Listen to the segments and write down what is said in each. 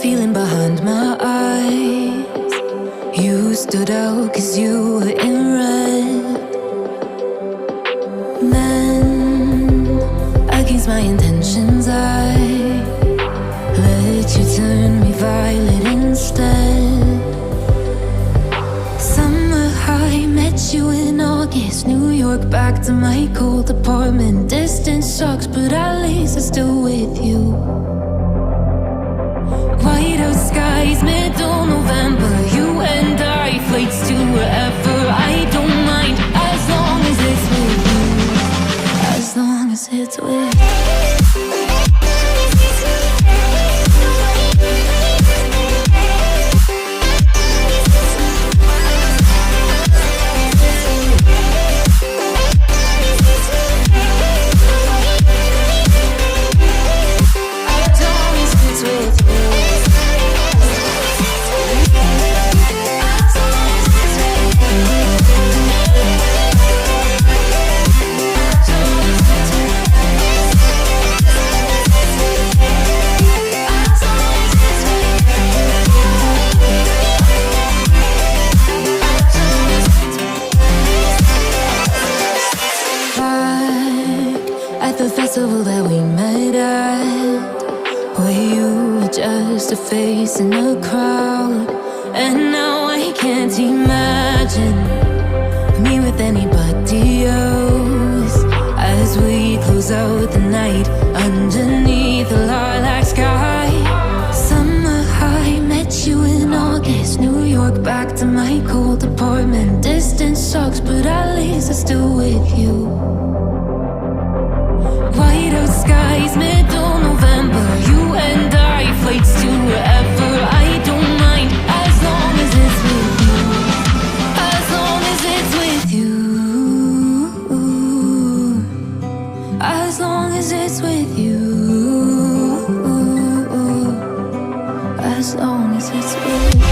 feeling behind my eyes. You stood out 'cause you were in red. Then, against my intentions, I let you turn me violet instead. Summer high, met you in August. New York, back to my cold apartment. Distance sucks, but at least I'm still with you. White out skies, middle November. You and I, flights to wherever. I don't mind, as long as it's with you. As long as it's with you. The festival that we met at, where you were just a face in the crowd. And now I can't imagine me with anybody else. As we close out the night underneath the lilac sky. Summer high, met you in August. New York, back to my cold apartment. Distance sucks, but at least I'm still with you. White out skies, middle November. You and I, flights to wherever. I don't mind, as long as it's with you. As long as it's with you. As long as it's with you. As long as it's with you.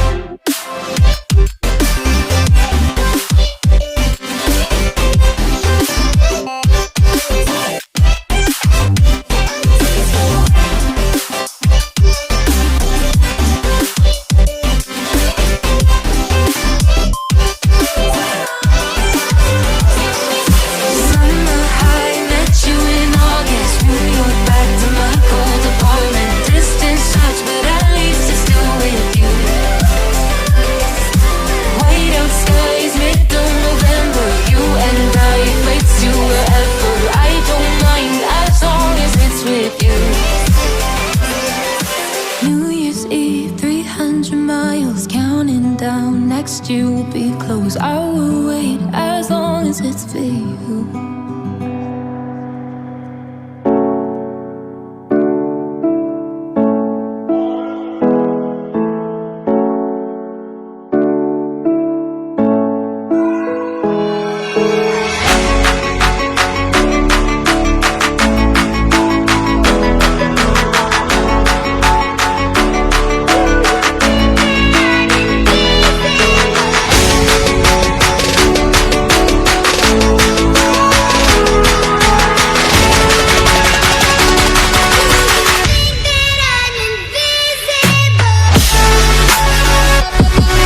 Next year will be close. I will wait as long as it's for you.